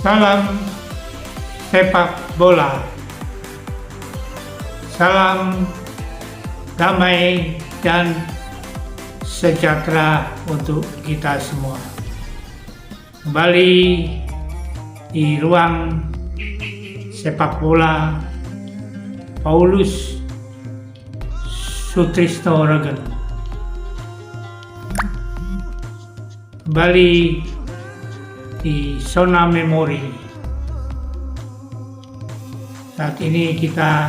Salam sepak bola. Salam damai dan sejahtera untuk kita semua. Kembali di ruang sepak bola Paulus Sutrisno Regen. Kembali di zona memori. Saat ini kita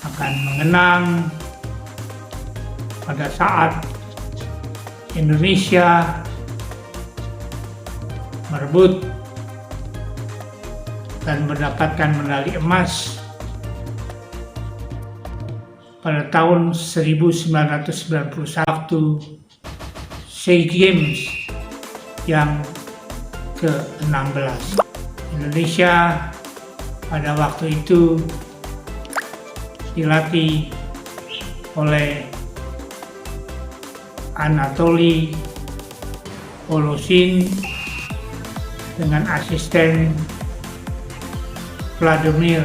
akan mengenang pada saat Indonesia merebut dan mendapatkan medali emas pada tahun 1991 SEA Games yang ke-16. Indonesia pada waktu itu dilatih oleh Anatoly Voloshin dengan asisten Vladimir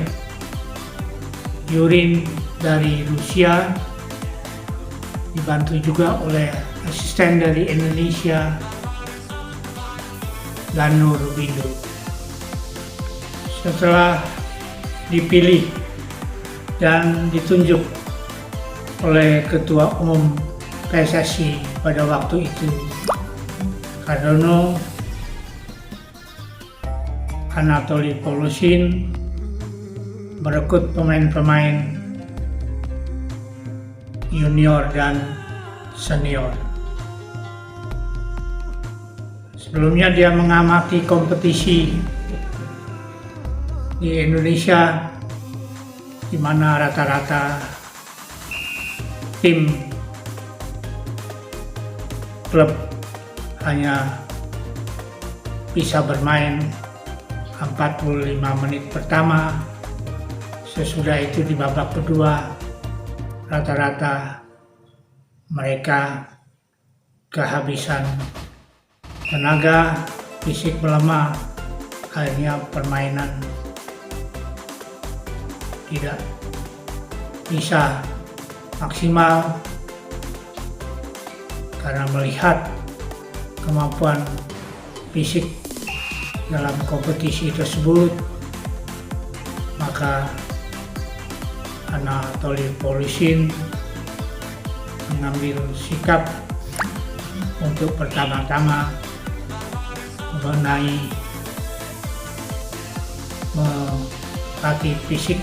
Yurin dari Rusia, dibantu juga oleh asisten dari Indonesia Danur Windu. Setelah dipilih dan ditunjuk oleh Ketua Umum PSSI pada waktu itu, Hardono, Anatoly Voloshin merekrut pemain-pemain junior dan senior. Sebelumnya dia mengamati kompetisi di Indonesia, di mana rata-rata tim klub hanya bisa bermain 45 menit pertama. Sesudah itu di babak kedua rata-rata mereka kehabisan tenaga, fisik melemah, akhirnya permainan tidak bisa maksimal karena melihat kemampuan fisik dalam kompetisi tersebut, maka Anatoly Voloshin mengambil sikap untuk pertama-tama mengenai melatih fisik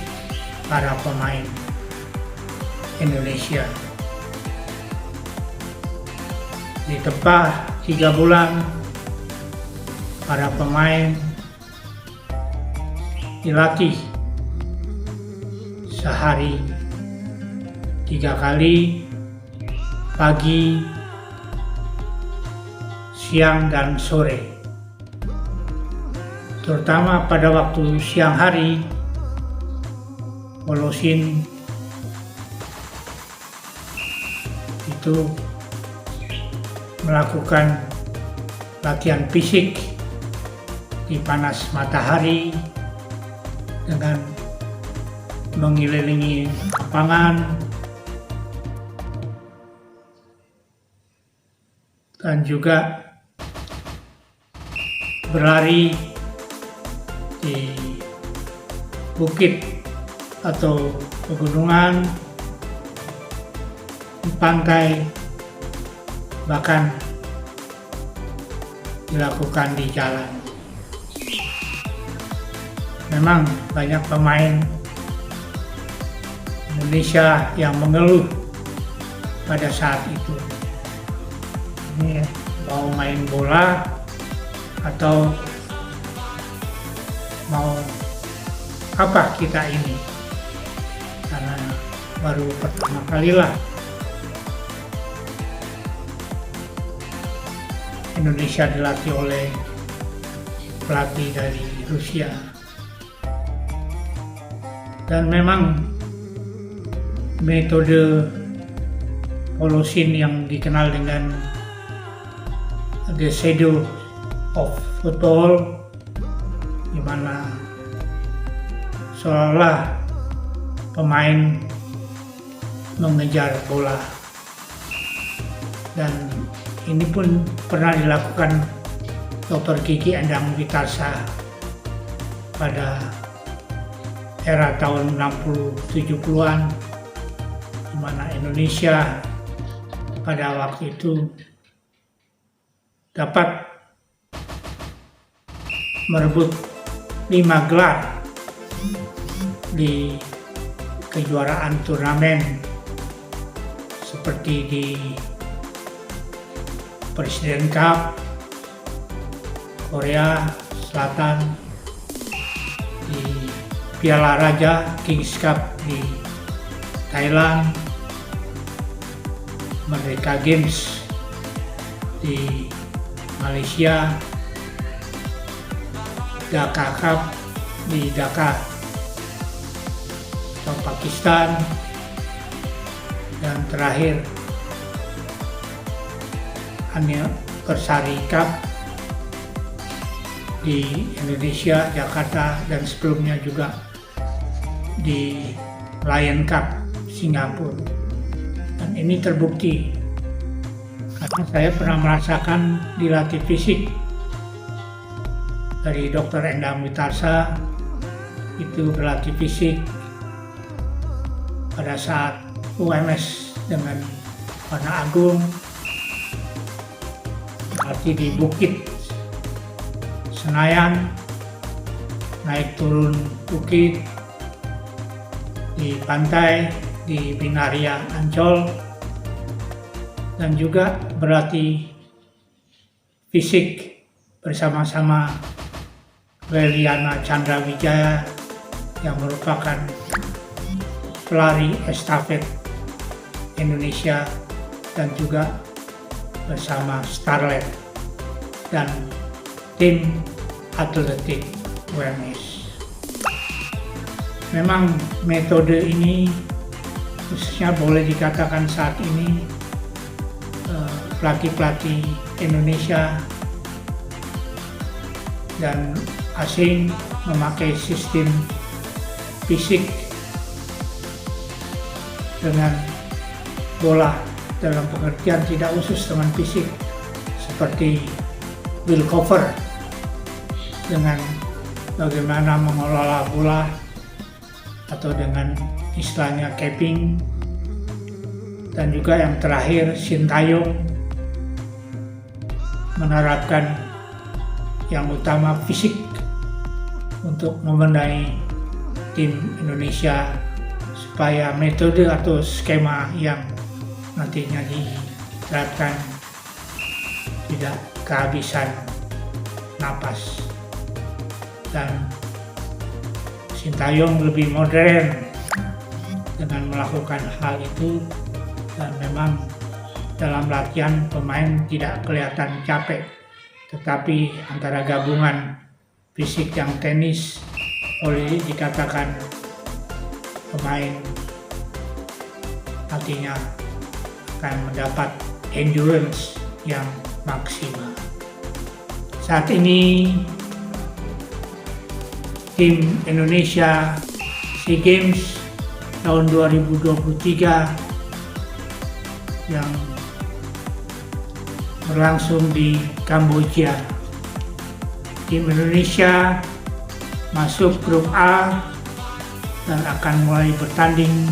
para pemain Indonesia. Ditempa 3 bulan, para pemain dilatih sehari 3 kali, pagi, siang, dan sore. Terutama pada waktu siang hari, Voloshin itu melakukan latihan fisik di panas matahari dengan mengelilingi lapangan dan juga berlari di bukit atau pegunungan, di pantai, bahkan dilakukan di jalan. Memang banyak pemain Indonesia yang mengeluh pada saat itu. Ini mau main bola atau mau apa kita ini, karena baru pertama kalilah Indonesia dilatih oleh pelatih dari Rusia. Dan memang metode Voloshin yang dikenal dengan the shadow of football di mana seolah pemain mengejar bola, dan ini pun pernah dilakukan Dr. Kiki Endang Witarsa pada era tahun 60-70-an, di mana Indonesia pada waktu itu dapat merebut 5 gelar di kejuaraan turnamen seperti di Presiden Cup Korea Selatan, di Piala Raja Kings Cup di Thailand, Merdeka Games di Malaysia, Dhaka Cup di Dhaka atau Pakistan, dan terakhir Anniversary Cup di Indonesia, Jakarta, dan sebelumnya juga di Lion Cup Singapura. Dan ini terbukti karena saya pernah merasakan dilatih fisik dari Dr. Endang Witarsa. Itu berlatih fisik pada saat UMS dengan Wana Agung, berarti di Bukit Senayan, naik turun bukit, di pantai, di Binaria Ancol, dan juga berlatih fisik bersama-sama Leliana Chandra Wijaya yang merupakan pelari estafet Indonesia, dan juga bersama Starlet dan tim atletik UMS. Memang metode ini khususnya boleh dikatakan saat ini pelatih-pelatih Indonesia dan asing memakai sistem fisik dengan bola, dalam pengertian tidak khusus dengan fisik, seperti will cover dengan bagaimana mengelola bola, atau dengan istilahnya capping, dan juga yang terakhir Sintayong menerapkan yang utama fisik untuk membenahi tim Indonesia supaya metode atau skema yang nantinya diterapkan tidak kehabisan napas. Dan Sintayong lebih modern dengan melakukan hal itu, dan memang dalam latihan pemain tidak kelihatan capek, tetapi antara gabungan fisik yang tenis boleh dikatakan pemain artinya akan mendapat endurance yang maksimal. Saat ini tim Indonesia SEA Games tahun 2023 yang berlangsung di Kamboja. Tim Indonesia masuk grup A dan akan mulai bertanding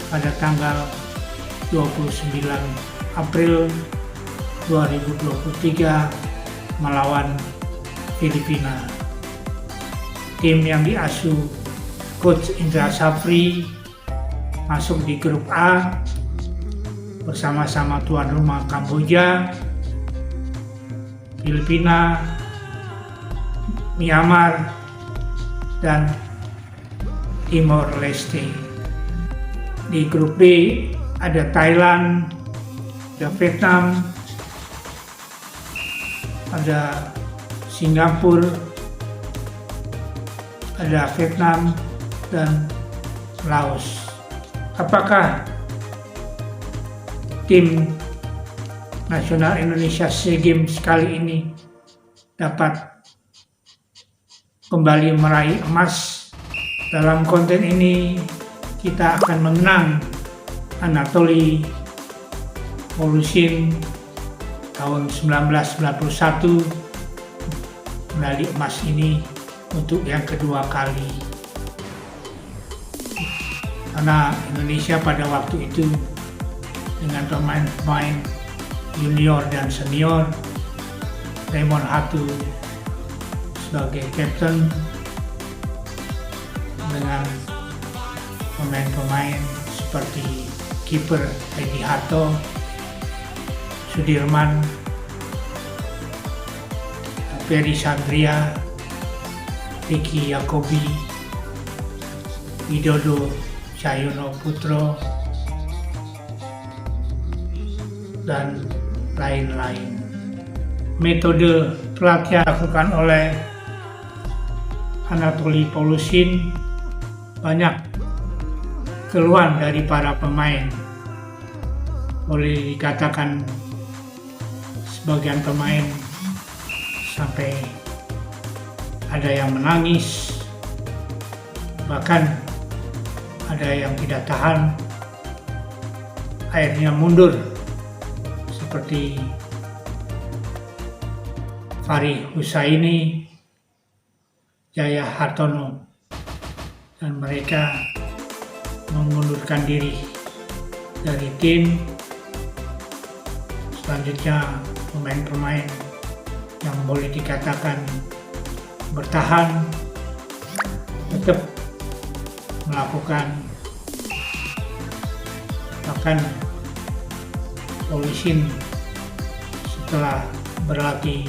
pada tanggal 29 April 2023 melawan Filipina. Tim yang diasuh Coach Indra Safri masuk di grup A bersama-sama tuan rumah Kamboja, Filipina, Myanmar, dan Timor Leste. Di grup B ada Thailand, ada Vietnam, ada Singapura, ada Vietnam, dan Laos. Apakah tim nasional Indonesia SEA Games kali ini dapat kembali meraih emas. Dalam konten ini kita akan mengenang Anatoly Voloshin tahun 1991 medali emas ini untuk yang kedua kali. Karena Indonesia pada waktu itu dengan pemain-pemain junior dan senior, Raymond Hatu sebagai kapten dengan pemain-pemain seperti kiper Edi Harto, Sudirman, Ferry Sandria, Ricky Yakobi, Widodo Cahyono Putro, dan lain-lain. Metode pelatihan dilakukan oleh Anatoly Voloshin banyak keluhan dari para pemain. Boleh dikatakan sebagian pemain sampai ada yang menangis, bahkan ada yang tidak tahan, akhirnya mundur seperti Fahri Husaini, Jaya Hartono, dan mereka mengundurkan diri dari tim. Selanjutnya pemain-pemain yang boleh dikatakan bertahan tetap melakukan, bahkan Voloshin setelah berlatih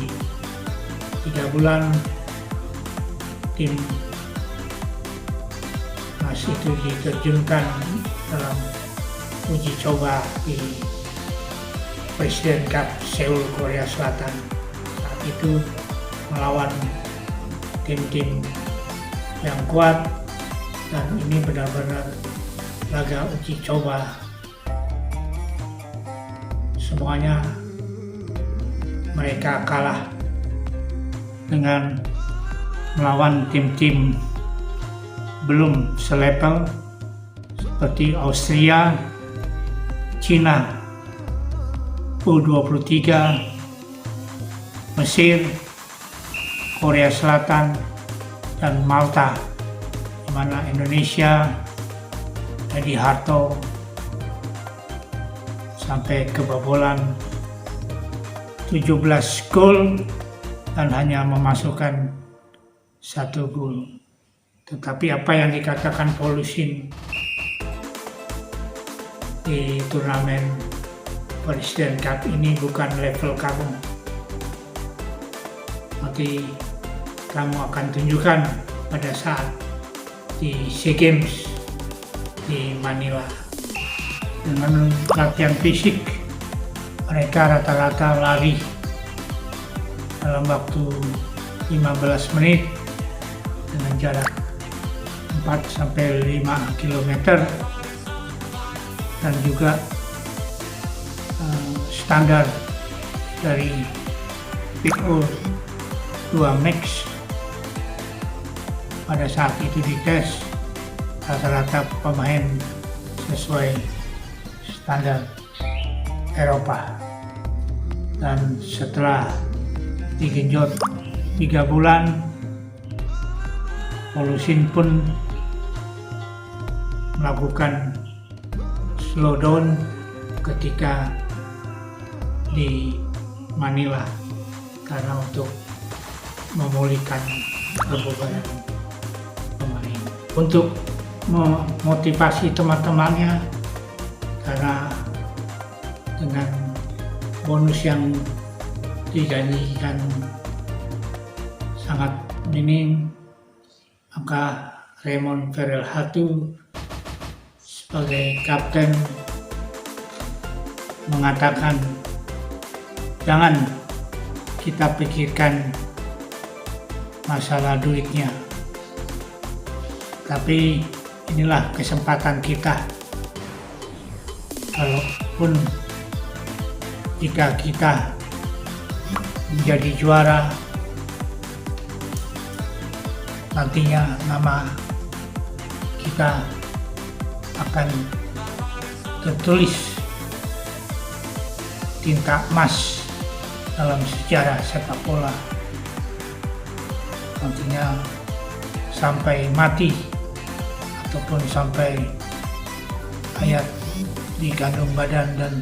3 bulan tim masih itu diterjunkan dalam uji coba di Presiden Cup Seoul, Korea Selatan. Saat itu melawan tim-tim yang kuat, dan ini benar-benar laga uji coba. Semuanya mereka kalah dengan melawan tim-tim belum selevel seperti Austria, Cina U23, Mesir, Korea Selatan, dan Malta, di mana Indonesia, Edi Harto sampai kebobolan 17 gol dan hanya memasukkan 1 gol. Tetapi apa yang dikatakan Voloshin di turnamen Presiden Cup ini bukan level kamu. Nanti kamu akan tunjukkan pada saat di SEA Games di Manila. Dengan latihan fisik, mereka rata-rata lari dalam waktu 15 menit dengan jarak 4-5 km, dan juga standar dari VO2 max pada saat itu dites rata-rata pemain sesuai standar Eropa. Dan setelah digenjot 3 bulan, Voloshin pun melakukan slowdown ketika di Manila karena untuk memulihkan kebugaran pemain, untuk memotivasi teman-temannya, karena dengan bonus yang dijanjikan sangat minim, maka Raymond Ferrell Hatu sebagai kapten mengatakan, jangan kita pikirkan masalah duitnya, tapi inilah kesempatan kita. Kalaupun jika kita menjadi juara, nantinya nama kita akan tertulis tinta emas dalam sejarah sepak bola. Nantinya sampai mati ataupun sampai hayat di kandung badan, dan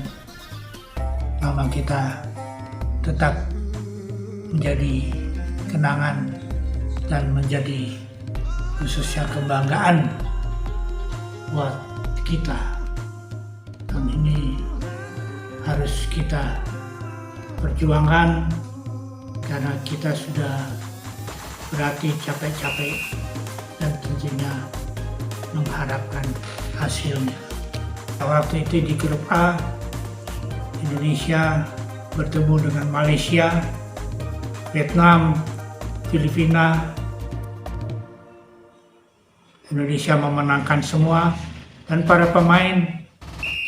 nama kita tetap menjadi kenangan dan menjadi khususnya kebanggaan buat kita. Dan ini harus kita perjuangkan karena kita sudah berarti capek-capek dan tentunya mengharapkan hasilnya. Waktu itu di grup A, Indonesia bertemu dengan Malaysia, Vietnam, Filipina. Indonesia memenangkan semua dan para pemain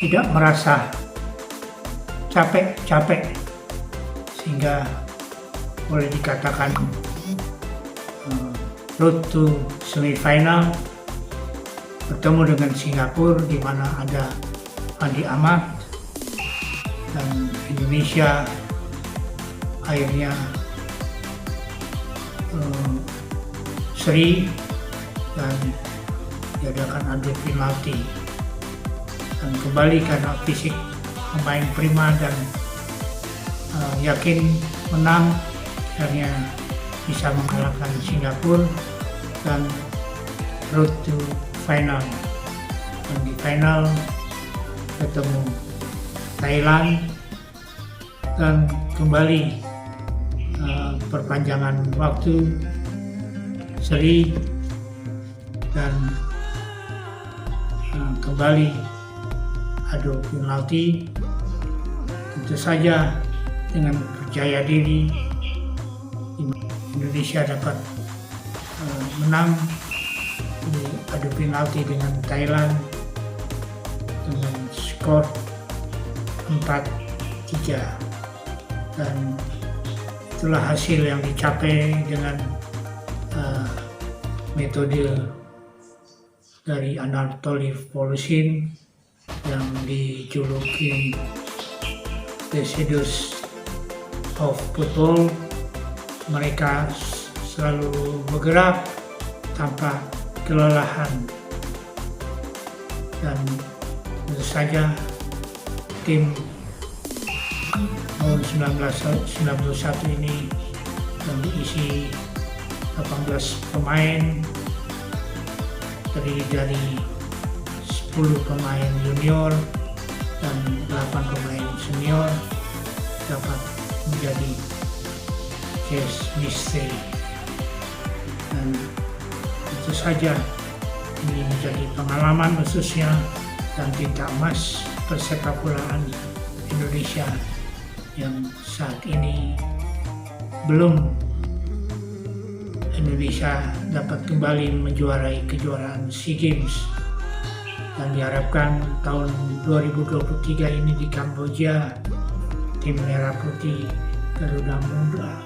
tidak merasa capek-capek, sehingga boleh dikatakan road to semifinal bertemu dengan Singapura, di mana ada Fandi Ahmad, dan Indonesia akhirnya seri dan diadakan adu penalti, dan kembali karena fisik pemain prima dan yakin menang, akhirnya bisa mengalahkan Singapura dan road to final. Dan di final ketemu Thailand dan kembali perpanjangan waktu seri dan kembali adu penalti. Tentu saja dengan percaya diri Indonesia dapat menang di adu penalti dengan Thailand dengan skor 4-3, dan itulah hasil yang dicapai dengan metode dari Anatoly Voloshin yang dijuluki The Shadows of Football. Mereka selalu bergerak tanpa kelelahan, dan tentu saja tim tahun 1991 ini yang diisi 18 pemain, terdiri dari 10 pemain junior dan 8 pemain senior, dapat menjadi case misteri. Dan tentu saja ini menjadi pengalaman khususnya dan tinta emas persepakbolaan Indonesia yang saat ini belum Indonesia dapat kembali menjuarai kejuaraan SEA Games, dan diharapkan tahun 2023 ini di Kamboja tim Merah Putih Garuda Muda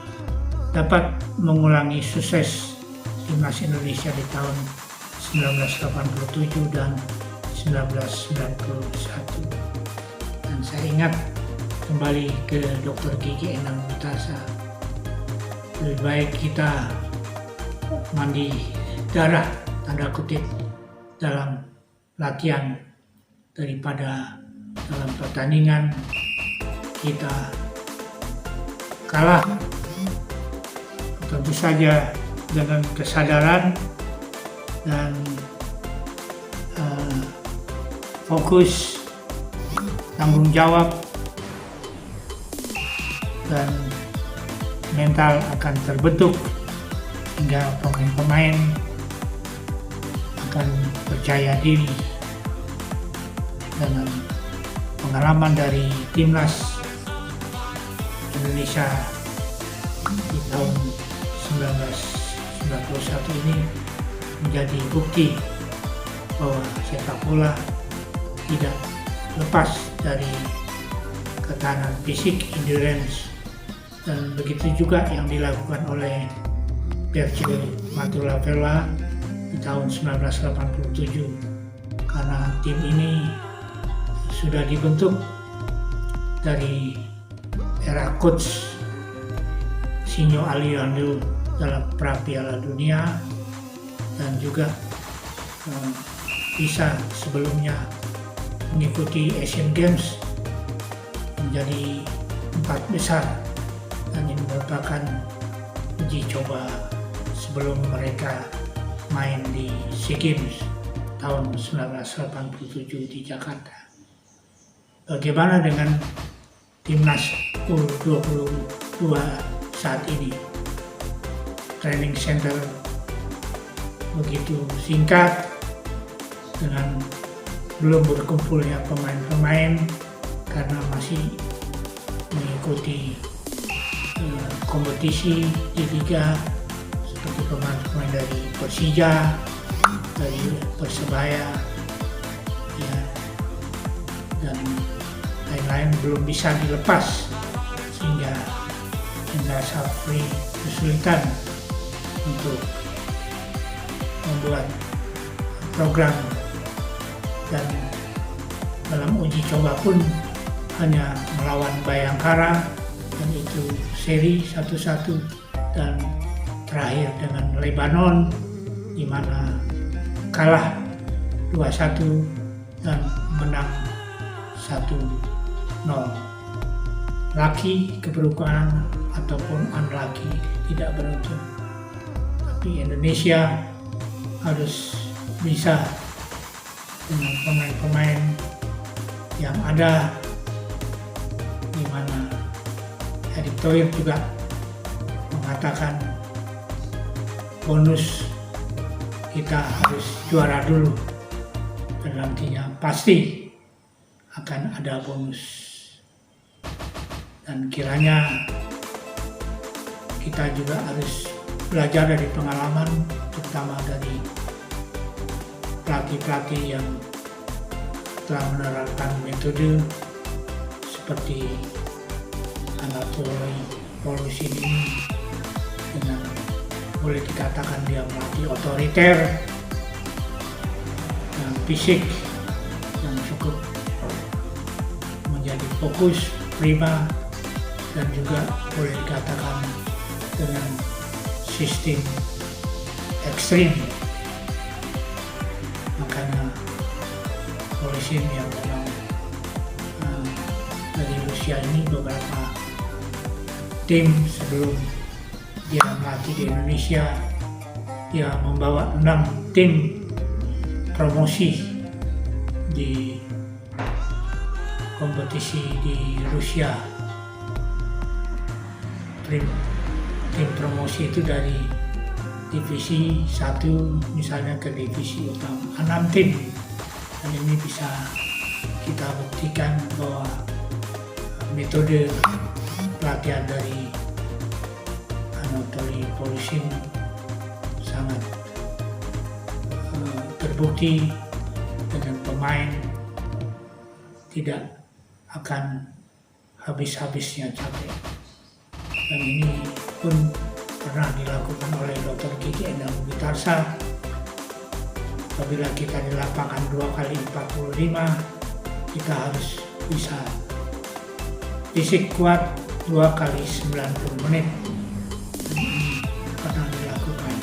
dapat mengulangi sukses timnas Indonesia di tahun 1987 dan 1991. Dan saya ingat kembali ke Dr. Gigi Endang Mutasa, lebih baik kita mandi darah tanda kutip dalam latihan daripada dalam pertandingan kita kalah. Tentu saja dengan kesadaran dan fokus, tanggung jawab, dan mental akan terbentuk hingga pemain-pemain akan percaya diri dengan pengalaman dari timnas Indonesia di tahun 1991 ini menjadi bukti bahwa sepak bola tidak lepas dari ketahanan fisik, endurance, dan begitu juga yang dilakukan oleh Virgil Matulavela di tahun 1987, karena tim ini sudah dibentuk dari era coach Sinyo Aliando dalam pra Piala Dunia, dan juga bisa sebelumnya mengikuti Asian Games menjadi 4 besar, dan ini merupakan uji coba sebelum mereka main di SEA Games tahun 1987 di Jakarta. Bagaimana dengan timnas U22 saat ini? Training center begitu singkat, dengan belum berkumpulnya pemain-pemain karena masih mengikuti kompetisi di liga, seperti pemain-pemain dari Persija, dari Persebaya, ya, dan lain-lain belum bisa dilepas, sehingga Indra Safri kesulitan untuk membuat program, dan dalam uji coba pun hanya melawan Bayangkara, dan itu seri 1-1, dan terakhir dengan Lebanon di mana kalah 2-1 dan menang 1-0. Lucky, keberuntungan, ataupun unlucky, tidak beruntung. Tapi Indonesia harus bisa dengan pemain-pemain yang ada, di mana Erick Thohir juga mengatakan bonus kita harus juara dulu, dan nantinya pasti akan ada bonus. Dan kiranya kita juga harus belajar dari pengalaman, terutama dari pelatih-pelatih yang telah menerapkan metode seperti Anatoly Polusin ini, dengan boleh dikatakan dia melatih otoriter dan fisik yang cukup menjadi fokus prima, dan juga boleh dikatakan dengan sistem ekstrim. Makanya Polusin yang memang dari Rusia ini, beberapa tim sebelum dia melatih di Indonesia, dia membawa 6 tim promosi di kompetisi di Rusia. Tim promosi itu dari divisi 1 misalnya ke divisi utama, 6 tim. Dan ini bisa kita buktikan bahwa metode pelatihan dari Anatoly Polusin sangat terbukti, dengan pemain tidak akan habis-habisnya capek. Dan ini pun pernah dilakukan oleh Dr. Kiki Endang Witarsa. Apabila kita di lapangan 2 kali 45, kita harus bisa fisik kuat 2 kali 90 menit. Ini pernah dilakukan.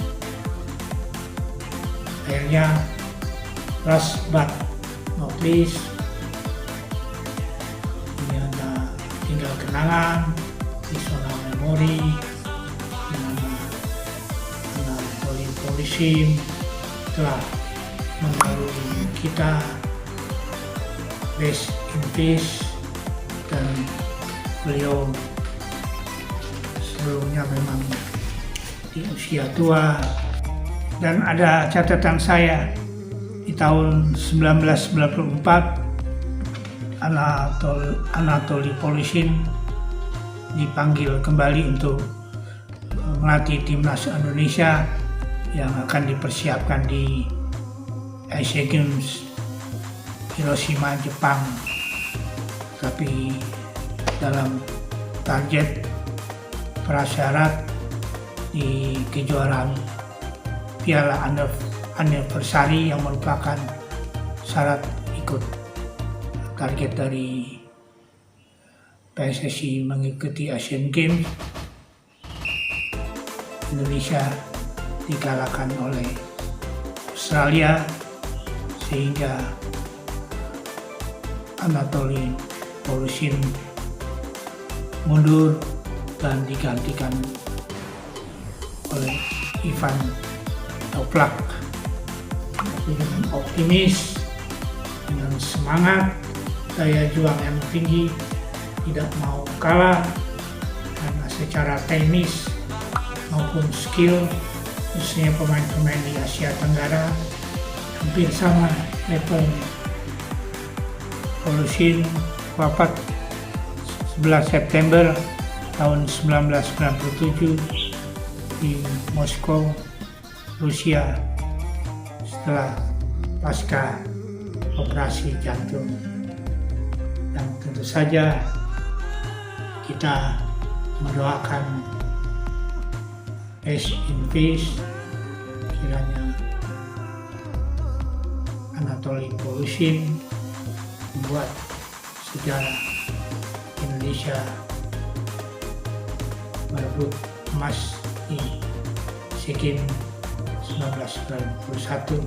Akhirnya, last but not least, ini ada tinggal kenangan di zona memori, di mana Anatoly Polusin telah melalui kita. Rest in peace. Dan beliau sebelumnya memang di usia tua. Dan ada catatan saya, di tahun 1994 Anatoly Polusin dipanggil kembali untuk melatih timnas Indonesia yang akan dipersiapkan di Asian Games Hiroshima, Jepang. Tapi dalam target prasyarat di kejuaraan Piala Anniversary yang merupakan syarat ikut. Target dari PSSI mengikuti Asian Games, Indonesia dikalahkan oleh Australia sehingga Anatoly Voloshin mundur dan digantikan oleh Ivan Toplak. Tapi dengan optimis, dengan semangat, daya juang yang tinggi, tidak mau kalah, karena secara teknis maupun skill, khususnya pemain-pemain di Asia Tenggara hampir sama levelnya. Voloshin wafat 11 September tahun 1997 di Moskow, Rusia, setelah pasca operasi jantung. Dan tentu saja kita mendoakan rest in peace, kiranya Anatoly Voloshin membuat sejarah Indonesia merebut emas di SEA Games 1991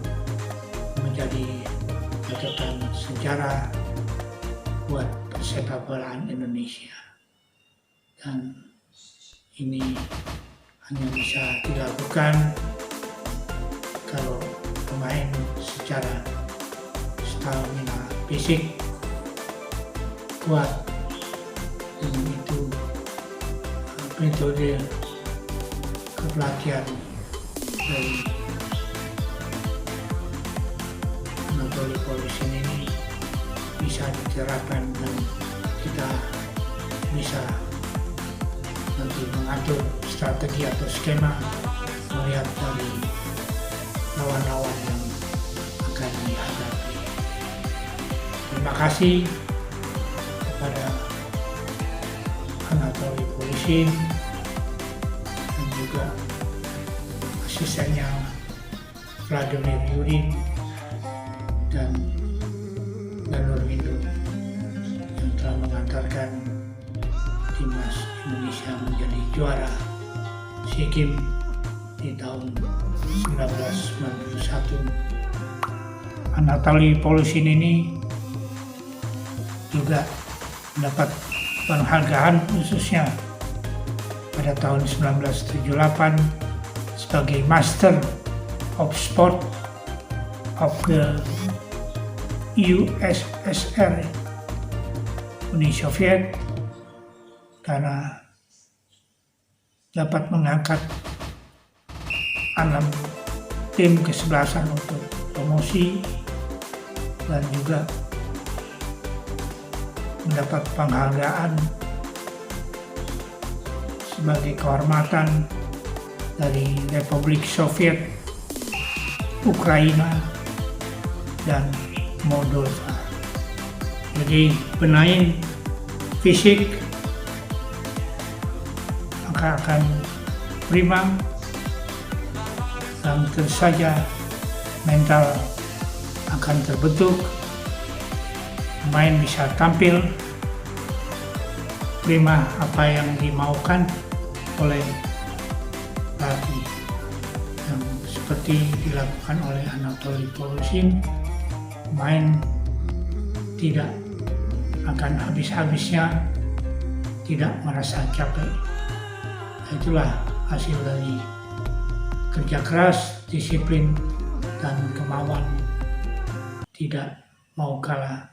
menjadi catatan sejarah buat persepak bolaan Indonesia. Dan ini hanya bisa dilakukan kalau pemain secara stamina fisik kuat, dan itu metode kepelatihan dari Anatoly Voloshin ini bisa diterapkan dan kita bisa nanti mengatur strategi atau skema melihat dari lawan-lawan yang akan dihadapi. Terima kasih kepada Anatoly Voloshin dan juga asistennya Vladimir Yurin dan Danur Windu yang telah mengantarkan timnas Indonesia menjadi juara SEA Games di tahun 1991. Anatoly Voloshin ini juga mendapat penghargaan khususnya pada tahun 1978 sebagai Master of Sport of the USSR, Uni Soviet, karena dapat mengangkat 6 tim kesebelasan untuk promosi dan juga mendapat penghargaan sebagai kehormatan dari Republik Soviet, Ukraina, dan Moldova. Jadi benahi fisik maka akan prima, dan tentu saja mental akan terbentuk, pemain bisa tampil prima apa yang dimaukan oleh pelatih, yang seperti dilakukan oleh Anatoly Voloshin. Pemain tidak akan habis-habisnya, tidak merasa capek. Itulah hasil dari kerja keras, disiplin, dan kemauan tidak mau kalah